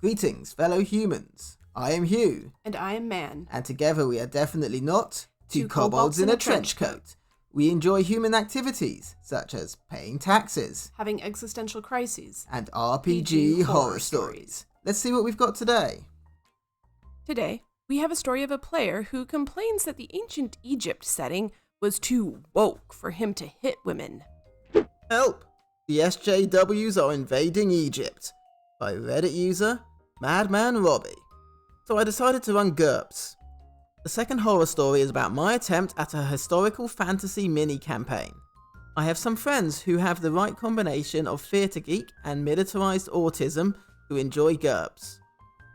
Greetings, fellow humans. I am Hugh. And I am Man. And together we are definitely not Two kobolds in a trench coat. We enjoy human activities, such as paying taxes, Having existential crises, and RPG horror stories. Let's see what we've got today. Today, we have a story of a player who complains that the ancient Egypt setting was too woke for him to hit women. Help! The SJWs are invading Egypt. By Reddit user, Madman Robbie. So I decided to run GURPS. The second horror story is about my attempt at a historical fantasy mini-campaign. I have some friends who have the right combination of theatre geek and militarized autism who enjoy GURPS.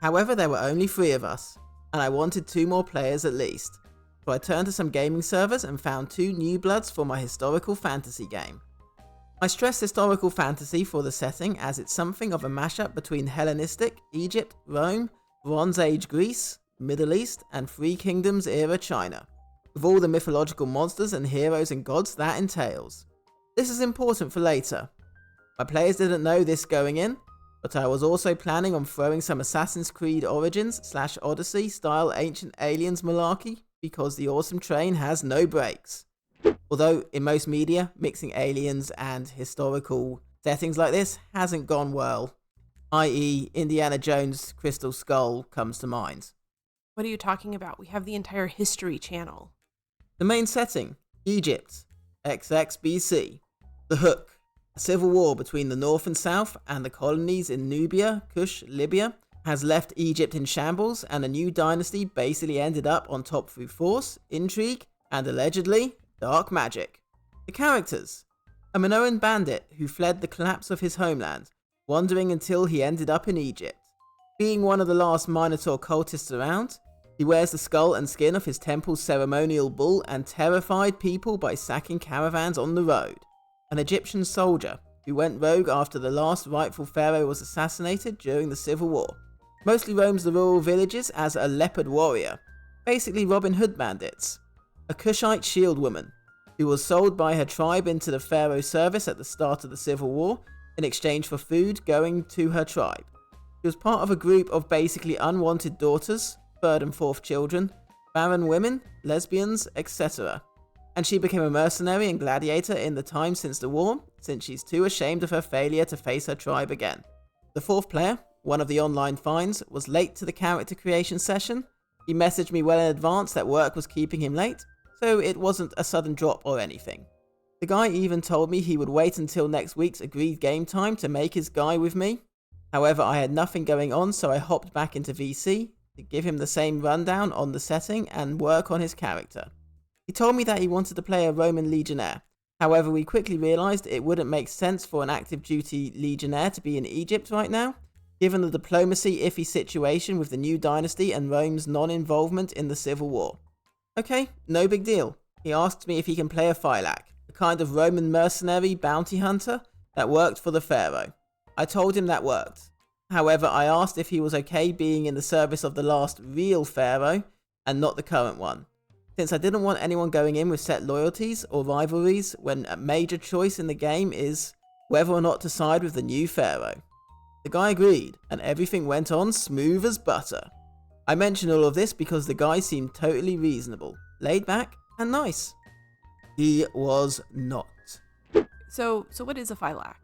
However, there were only 3 of us, and I wanted 2 more players at least. So I turned to some gaming servers and found 2 new bloods for my historical fantasy game. I stress historical fantasy for the setting as it's something of a mashup between Hellenistic, Egypt, Rome, Bronze Age Greece, Middle East, and Three Kingdoms era China, with all the mythological monsters and heroes and gods that entails. This is important for later. My players didn't know this going in, but I was also planning on throwing some Assassin's Creed Origins / Odyssey style Ancient Aliens malarkey because the awesome train has no brakes. Although in most media, mixing aliens and historical settings like this hasn't gone well, i.e. Indiana Jones' Crystal Skull comes to mind. What are you talking about? We have the entire History channel. The main setting, Egypt, XX BC. The Hook, a civil war between the North and South and the colonies in Nubia, Kush, Libya, has left Egypt in shambles and a new dynasty basically ended up on top through force, intrigue, and allegedly, dark magic. The characters. A Minoan bandit who fled the collapse of his homeland, wandering until he ended up in Egypt. Being one of the last Minotaur cultists around, he wears the skull and skin of his temple's ceremonial bull and terrified people by sacking caravans on the road. An Egyptian soldier who went rogue after the last rightful pharaoh was assassinated during the civil war. Mostly roams the rural villages as a leopard warrior, basically Robin Hood bandits. A Kushite shield woman, who was sold by her tribe into the pharaoh's service at the start of the civil war in exchange for food going to her tribe. She was part of a group of basically unwanted daughters, 3rd and 4th children, barren women, lesbians, etc. And she became a mercenary and gladiator in the time since the war, since she's too ashamed of her failure to face her tribe again. The 4th player, one of the online finds, was late to the character creation session. He messaged me well in advance that work was keeping him late, so it wasn't a sudden drop or anything. The guy even told me he would wait until next week's agreed game time to make his guy with me. However, I had nothing going on, so I hopped back into VC to give him the same rundown on the setting and work on his character. He told me that he wanted to play a Roman legionnaire. However, we quickly realised it wouldn't make sense for an active duty legionnaire to be in Egypt right now, given the diplomacy iffy situation with the new dynasty and Rome's non-involvement in the civil war. Okay, no big deal. He asked me if he can play a Phylac, a kind of Roman mercenary bounty hunter that worked for the pharaoh. I told him that worked. However, I asked if he was okay being in the service of the last real pharaoh and not the current one, since I didn't want anyone going in with set loyalties or rivalries when a major choice in the game is whether or not to side with the new pharaoh. The guy agreed, and everything went on smooth as butter. I mention all of this because the guy seemed totally reasonable, laid back, and nice. He was not. So what is a Phylac?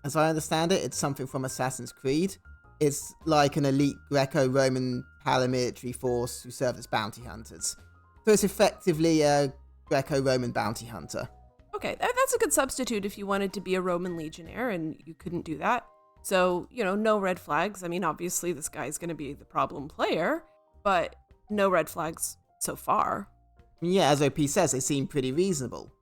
As I understand it, it's something from Assassin's Creed. It's like an elite Greco-Roman paramilitary force who serve as bounty hunters. So it's effectively a Greco-Roman bounty hunter. Okay, that's a good substitute if you wanted to be a Roman legionnaire and you couldn't do that. So, no red flags. I mean, obviously this guy's going to be the problem player, but no red flags so far. Yeah, as OP says, they seem pretty reasonable.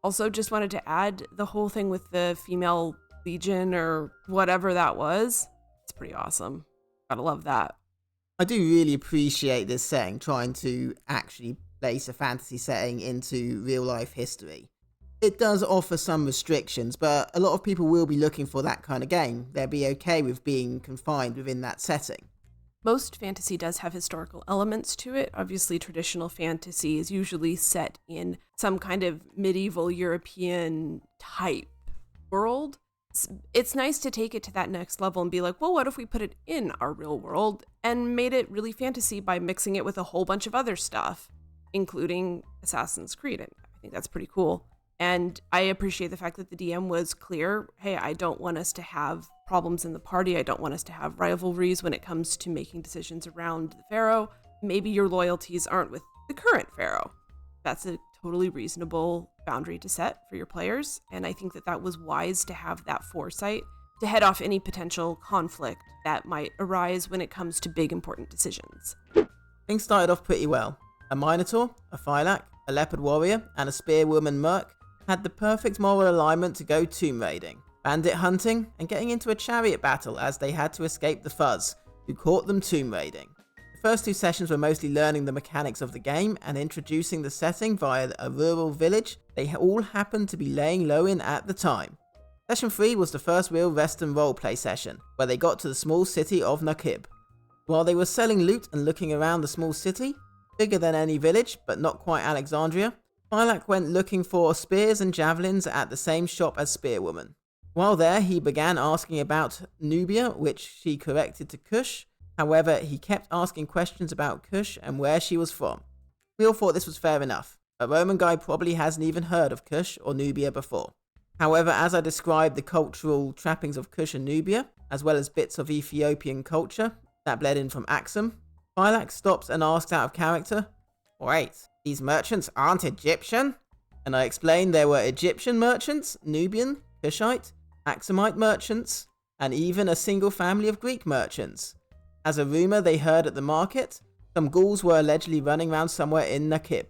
Also, just wanted to add the whole thing with the female legion or whatever that was. It's pretty awesome. Gotta love that. I do really appreciate this setting, trying to actually place a fantasy setting into real life history. It does offer some restrictions, but a lot of people will be looking for that kind of game. They'll be okay with being confined within that setting. Most fantasy does have historical elements to it. Obviously, traditional fantasy is usually set in some kind of medieval European type world. it's nice to take it to that next level and be like, well, what if we put it in our real world and made it really fantasy by mixing it with a whole bunch of other stuff, including Assassin's Creed. And I think that's pretty cool. And I appreciate the fact that the DM was clear. Hey, I don't want us to have problems in the party. I don't want us to have rivalries when it comes to making decisions around the Pharaoh. Maybe your loyalties aren't with the current Pharaoh. That's a totally reasonable boundary to set for your players. And I think that that was wise to have that foresight to head off any potential conflict that might arise when it comes to big, important decisions. Things started off pretty well. A Minotaur, a Phylac, a Leopard Warrior, and a Spearwoman Merc had the perfect moral alignment to go tomb raiding, bandit hunting, and getting into a chariot battle as they had to escape the Fuzz, who caught them tomb raiding. The first 2 sessions were mostly learning the mechanics of the game and introducing the setting via a rural village they all happened to be laying low in at the time. Session 3 was the first real Western roleplay session, where they got to the small city of Nakib. While they were selling loot and looking around the small city, bigger than any village, but not quite Alexandria, Phylac went looking for spears and javelins at the same shop as Spearwoman. While there, he began asking about Nubia, which she corrected to Kush. However, he kept asking questions about Kush and where she was from. We all thought this was fair enough. A Roman guy probably hasn't even heard of Kush or Nubia before. However, as I described the cultural trappings of Kush and Nubia, as well as bits of Ethiopian culture that bled in from Axum, Phylac stops and asks out of character, "Wait, these merchants aren't Egyptian?" And I explained there were Egyptian merchants, Nubian, Kushite, Axumite merchants, and even a single family of Greek merchants. As a rumour they heard at the market, some ghouls were allegedly running around somewhere in Nakib.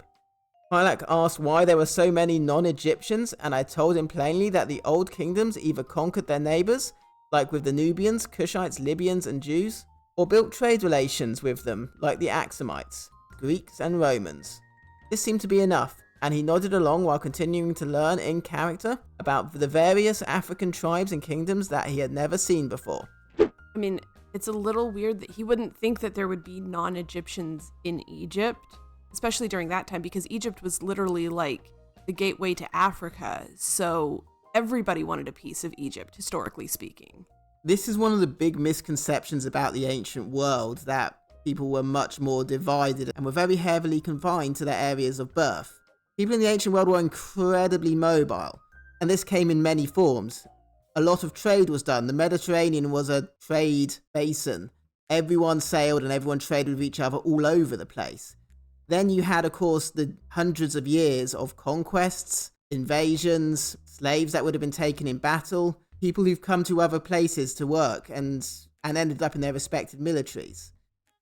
Phylac asked why there were so many non-Egyptians, and I told him plainly that the old kingdoms either conquered their neighbours, like with the Nubians, Kushites, Libyans and Jews, or built trade relations with them, like the Axumites, Greeks and Romans. This seemed to be enough, and he nodded along while continuing to learn in character about the various African tribes and kingdoms that he had never seen before. I mean, it's a little weird that he wouldn't think that there would be non-Egyptians in Egypt, especially during that time, because Egypt was literally like the gateway to Africa, so everybody wanted a piece of Egypt, historically speaking. This is one of the big misconceptions about the ancient world, that people were much more divided and were very heavily confined to their areas of birth. People in the ancient world were incredibly mobile, and this came in many forms. A lot of trade was done. The Mediterranean was a trade basin. Everyone sailed and everyone traded with each other all over the place. Then you had, of course, the hundreds of years of conquests, invasions, slaves that would have been taken in battle, people who've come to other places to work and ended up in their respective militaries.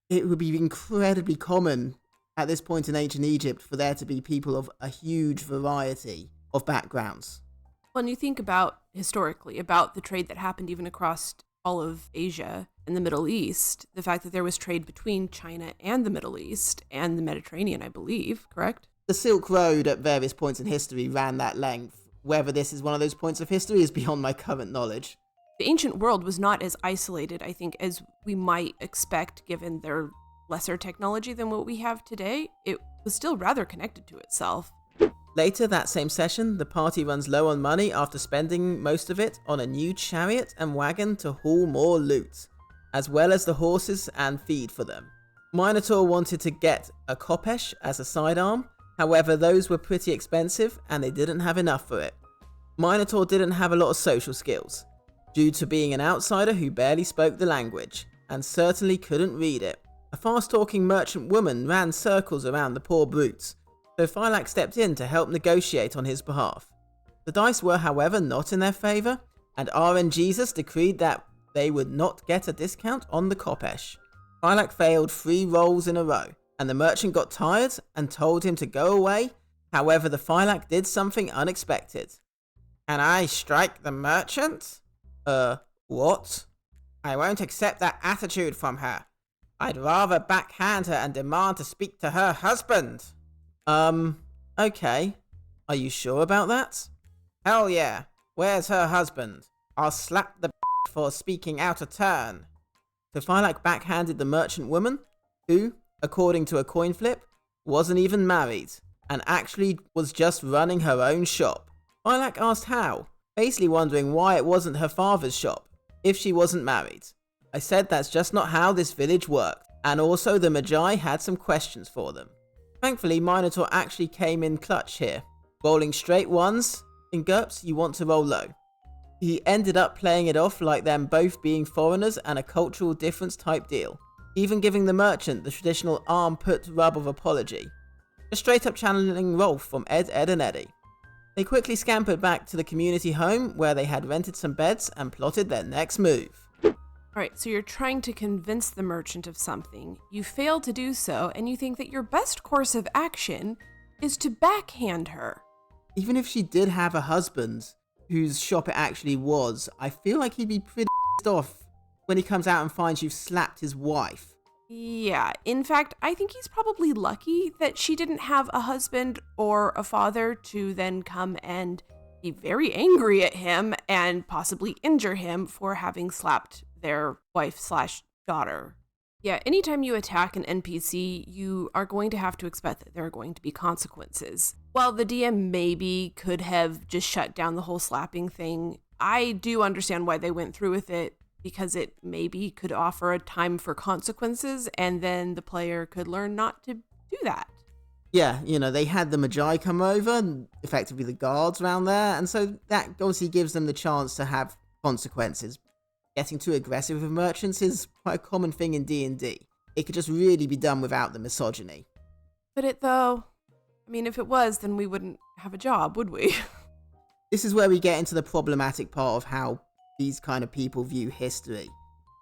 It would be incredibly common at this point in ancient Egypt for there to be people of a huge variety of backgrounds. When you think about, historically, about the trade that happened even across all of Asia and the Middle East, the fact that there was trade between China and the Middle East and the Mediterranean, I believe, correct? The Silk Road at various points in history ran that length. Whether this is one of those points of history is beyond my current knowledge. The ancient world was not as isolated, I think, as we might expect given their lesser technology than what we have today. It was still rather connected to itself. Later that same session, the party runs low on money after spending most of it on a new chariot and wagon to haul more loot, as well as the horses and feed for them. Minotaur wanted to get a Kopesh as a sidearm, however those were pretty expensive and they didn't have enough for it. Minotaur didn't have a lot of social skills, due to being an outsider who barely spoke the language, and certainly couldn't read it. A fast-talking merchant woman ran circles around the poor brutes, so Phylac stepped in to help negotiate on his behalf. The dice were, however, not in their favour, and RNGesus decreed that they would not get a discount on the Kopesh. Phylac failed 3 rolls in a row, and the merchant got tired and told him to go away. However, the Phylac did something unexpected. "Can I strike the merchant?" What? "I won't accept that attitude from her. I'd rather backhand her and demand to speak to her husband." Okay. Are you sure about that? "Hell yeah. Where's her husband? I'll slap the for speaking out of turn." So Phylac backhanded the merchant woman, who, according to a coin flip, wasn't even married, and actually was just running her own shop. Phylac asked how, basically wondering why it wasn't her father's shop, if she wasn't married. I said that's just not how this village worked, and also the Magi had some questions for them. Thankfully, Minotaur actually came in clutch here, rolling straight ones. In GURPS, you want to roll low. He ended up playing it off like them both being foreigners and a cultural difference type deal, even giving the merchant the traditional arm put rub of apology. A straight up channeling Rolf from Ed, Ed and Eddie. They quickly scampered back to the community home where they had rented some beds and plotted their next move. Alright, so you're trying to convince the merchant of something, you fail to do so, and you think that your best course of action is to backhand her. Even if she did have a husband whose shop it actually was, I feel like he'd be pretty pissed off when he comes out and finds you've slapped his wife. Yeah, in fact, I think he's probably lucky that she didn't have a husband or a father to then come and be very angry at him and possibly injure him for having slapped their wife/daughter. Yeah, anytime you attack an NPC, you are going to have to expect that there are going to be consequences. While the DM maybe could have just shut down the whole slapping thing, I do understand why they went through with it, because it maybe could offer a time for consequences, and then the player could learn not to do that. Yeah, they had the Magi come over, and effectively the guards around there, and so that obviously gives them the chance to have consequences. Getting too aggressive with merchants is quite a common thing in D&D. It could just really be done without the misogyny. But if it was, then we wouldn't have a job, would we? This is where we get into the problematic part of how these kind of people view history.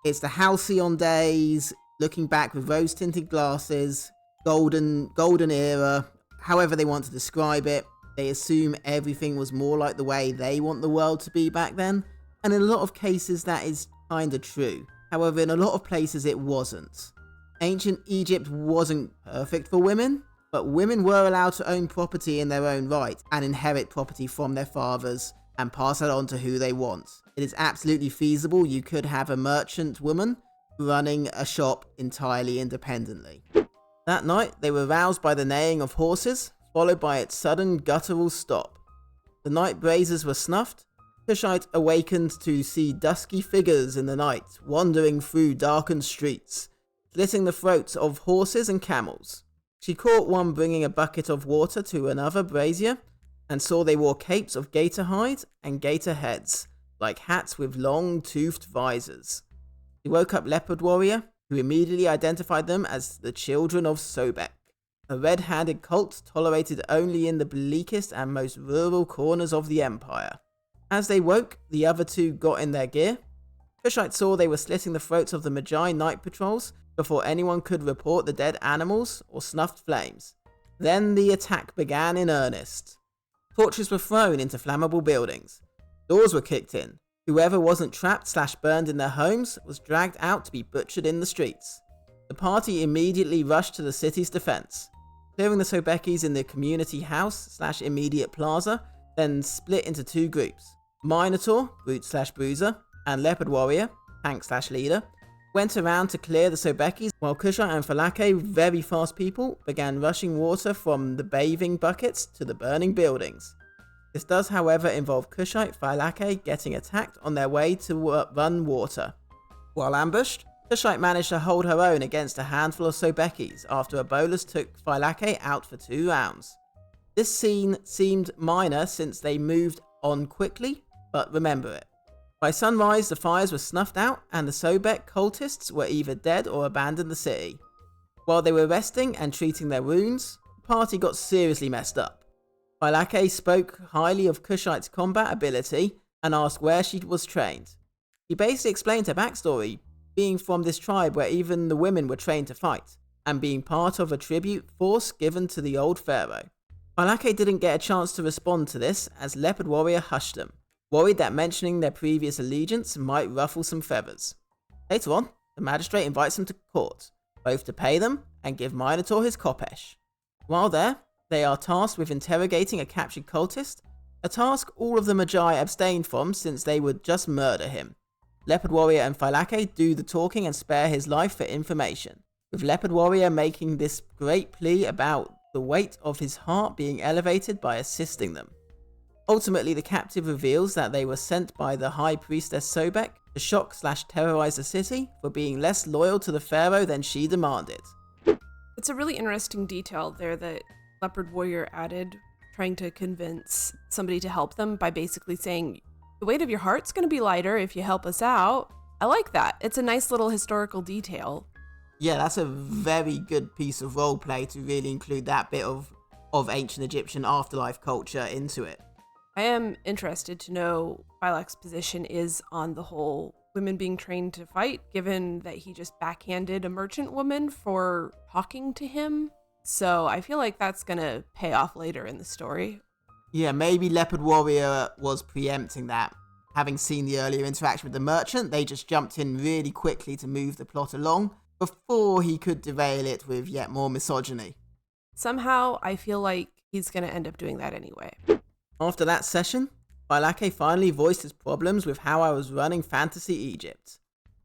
It's the halcyon days, looking back with rose-tinted glasses, golden era, however they want to describe it. They assume everything was more like the way they want the world to be back then, and in a lot of cases that is kinda true. However, in a lot of places it wasn't. Ancient Egypt wasn't perfect for women, but women were allowed to own property in their own right and inherit property from their fathers and pass it on to who they want. It is absolutely feasible you could have a merchant woman running a shop entirely independently. That night, they were roused by the neighing of horses, followed by its sudden guttural stop. The night braziers were snuffed. Cushite awakened to see dusky figures in the night wandering through darkened streets, slitting the throats of horses and camels. She caught one bringing a bucket of water to another brazier, and saw they wore capes of gator hide and gator heads, like hats with long toothed visors. She woke up Leopard Warrior, who immediately identified them as the children of Sobek, a red-handed cult tolerated only in the bleakest and most rural corners of the Empire. As they woke, the other two got in their gear. Cushite saw they were slitting the throats of the Magi night patrols before anyone could report the dead animals or snuffed flames. Then the attack began in earnest. Torches were thrown into flammable buildings. Doors were kicked in. Whoever wasn't trapped/burned in their homes was dragged out to be butchered in the streets. The party immediately rushed to the city's defense, clearing the Sobekis in the community house/immediate plaza, then split into two groups. Minotaur, brute/bruiser, and Leopard Warrior, tank/leader, went around to clear the Sobekis, while Kushite and Falake, very fast people, began rushing water from the bathing buckets to the burning buildings. This does, however, involve Kushite Falake getting attacked on their way to run water. While ambushed, Kushite managed to hold her own against a handful of Sobekis after a bolus took Falake out for 2 rounds. This scene seemed minor since they moved on quickly, but remember it. By sunrise, the fires were snuffed out and the Sobek cultists were either dead or abandoned the city. While they were resting and treating their wounds, the party got seriously messed up. Falake spoke highly of Kushite's combat ability and asked where she was trained. He basically explained her backstory, being from this tribe where even the women were trained to fight, and being part of a tribute force given to the old pharaoh. Falake didn't get a chance to respond to this as Leopard Warrior hushed them, worried that mentioning their previous allegiance might ruffle some feathers. Later on, the magistrate invites them to court, both to pay them and give Minotaur his kopesh. While there, they are tasked with interrogating a captured cultist, a task all of the Magi abstained from since they would just murder him. Leopard Warrior and Falake do the talking and spare his life for information, with Leopard Warrior making this great plea about the weight of his heart being elevated by assisting them. Ultimately, the captive reveals that they were sent by the High Priestess Sobek to shock/terrorize the city for being less loyal to the pharaoh than she demanded. It's a really interesting detail there that Leopard Warrior added, trying to convince somebody to help them by basically saying, the weight of your heart's going to be lighter if you help us out. I like that. It's a nice little historical detail. Yeah, that's a very good piece of roleplay to really include that bit of ancient Egyptian afterlife culture into it. I am interested to know Phylax's position is on the whole women being trained to fight, given that he just backhanded a merchant woman for talking to him. So I feel like that's going to pay off later in the story. Yeah, maybe Leopard Warrior was preempting that. Having seen the earlier interaction with the merchant, they just jumped in really quickly to move the plot along before he could derail it with yet more misogyny. Somehow, I feel like he's going to end up doing that anyway. After that session, Phylake finally voiced his problems with how I was running Fantasy Egypt.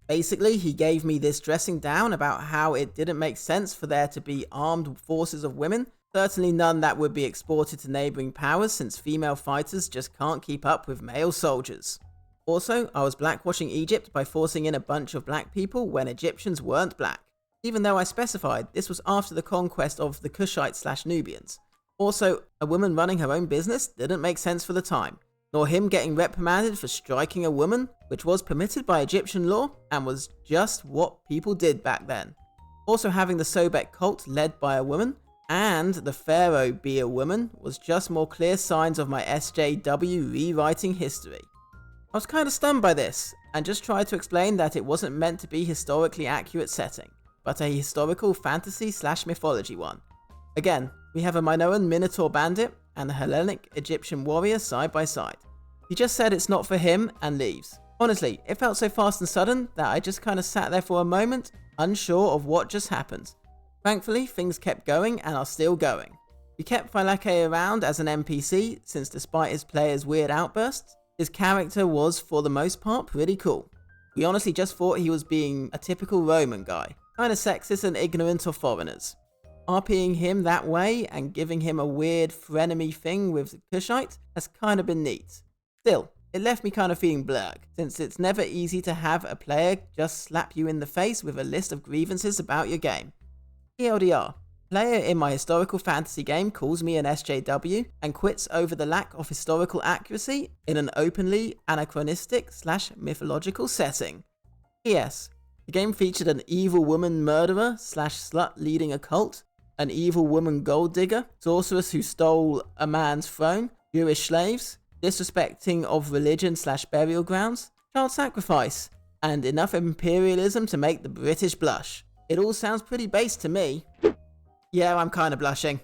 Basically, he gave me this dressing down about how it didn't make sense for there to be armed forces of women, certainly none that would be exported to neighbouring powers since female fighters just can't keep up with male soldiers. Also, I was blackwashing Egypt by forcing in a bunch of black people when Egyptians weren't black, even though I specified this was after the conquest of the Kushites/Nubians. Also, a woman running her own business didn't make sense for the time, nor him getting reprimanded for striking a woman, which was permitted by Egyptian law and was just what people did back then. Also, having the Sobek cult led by a woman and the pharaoh be a woman was just more clear signs of my SJW rewriting history. I was kind of stunned by this and just tried to explain that it wasn't meant to be historically accurate setting, but a historical fantasy/mythology one. Again, we have a Minoan Minotaur bandit and a Hellenic Egyptian warrior side by side. He just said it's not for him and leaves. Honestly, it felt so fast and sudden that I just kind of sat there for a moment, unsure of what just happened. Thankfully, things kept going and are still going. We kept Phylake around as an NPC, since despite his players' weird outbursts, his character was for the most part pretty cool. We honestly just thought he was being a typical Roman guy, kind of sexist and ignorant of foreigners. RPing him that way and giving him a weird frenemy thing with the Kushite has kind of been neat. Still, it left me kind of feeling blurred, since it's never easy to have a player just slap you in the face with a list of grievances about your game. TLDR, player in my historical fantasy game calls me an SJW and quits over the lack of historical accuracy in an openly anachronistic/mythological setting. P.S. The game featured an evil woman murderer/slut leading a cult, an evil woman gold digger, sorceress who stole a man's throne, Jewish slaves, disrespecting of religion/burial grounds, child sacrifice, and enough imperialism to make the British blush. It all sounds pretty base to me. Yeah, I'm kind of blushing.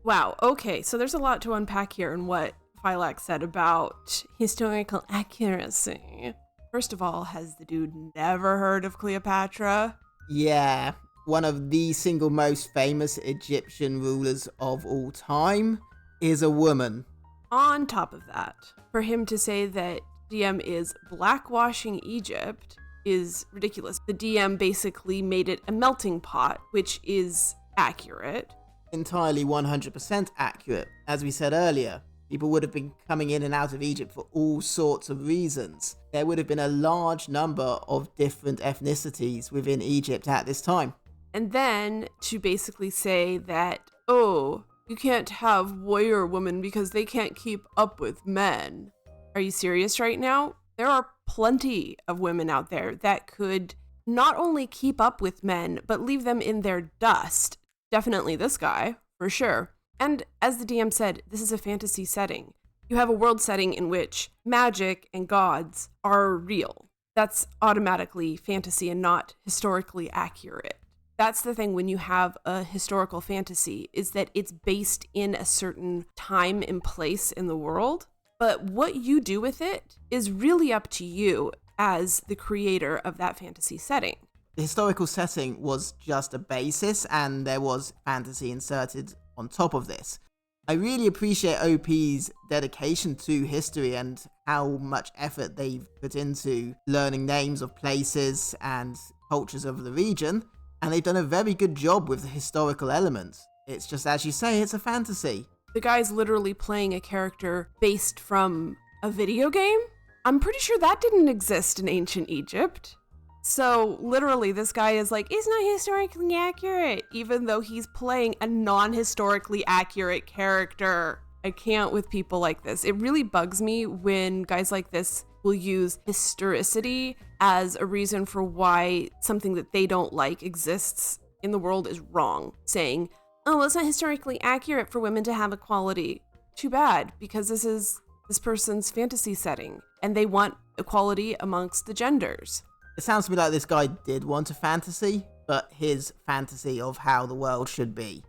Wow, okay, so there's a lot to unpack here in what Phylax said about historical accuracy. First of all, has the dude never heard of Cleopatra? Yeah, one of the single most famous Egyptian rulers of all time is a woman. On top of that, for him to say that DM is blackwashing Egypt is ridiculous. The DM basically made it a melting pot, which is accurate. Entirely 100% accurate. As we said earlier, people would have been coming in and out of Egypt for all sorts of reasons. There would have been a large number of different ethnicities within Egypt at this time. And then to basically say that, oh, you can't have warrior women because they can't keep up with men. Are you serious right now? There are plenty of women out there that could not only keep up with men, but leave them in their dust. Definitely this guy, for sure. And as the DM said, this is a fantasy setting. You have a world setting in which magic and gods are real. That's automatically fantasy and not historically accurate. That's the thing when you have a historical fantasy, is that it's based in a certain time and place in the world. But what you do with it is really up to you as the creator of that fantasy setting. The historical setting was just a basis, and there was fantasy inserted on top of this. I really appreciate OP's dedication to history and how much effort they've put into learning names of places and cultures of the region, and they've done a very good job with the historical elements. It's just, as you say, it's a fantasy. the guy's literally playing a character based from a video game. I'm pretty sure that didn't exist in ancient Egypt. So literally this guy is like, it's not historically accurate, even though he's playing a non-historically accurate character. I can't with people like this. It really bugs me when guys like this will use historicity as a reason for why something that they don't like exists in the world is wrong. Saying, oh, well, it's not historically accurate for women to have equality. Too bad, because this is this person's fantasy setting, and they want equality amongst the genders. It sounds to me like this guy did want a fantasy, but his fantasy of how the world should be.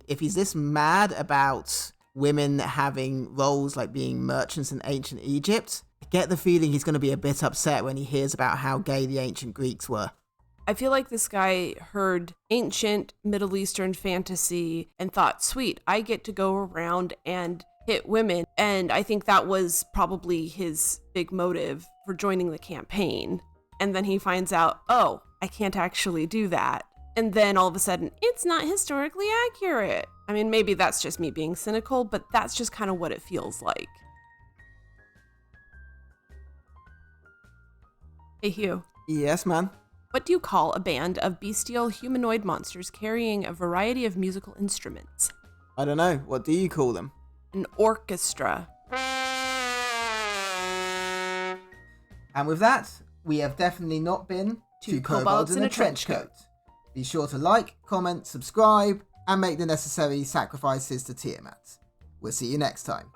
If he's this mad about women having roles like being merchants in ancient Egypt, I get the feeling he's going to be a bit upset when he hears about how gay the ancient Greeks were. I feel like this guy heard ancient Middle Eastern fantasy and thought, sweet, I get to go around and hit women. And I think that was probably his big motive for joining the campaign. And then he finds out, oh, I can't actually do that. And then all of a sudden, it's not historically accurate. I mean, maybe that's just me being cynical, but that's just kind of what it feels like. Hey, Hugh. Yes, man. What do you call a band of bestial humanoid monsters carrying a variety of musical instruments? I don't know. What do you call them? An orchestra. And with that, we have definitely not been Two Kobolds in a Trench Coat. Be sure to like, comment, subscribe, and make the necessary sacrifices to Tiamat. We'll see you next time.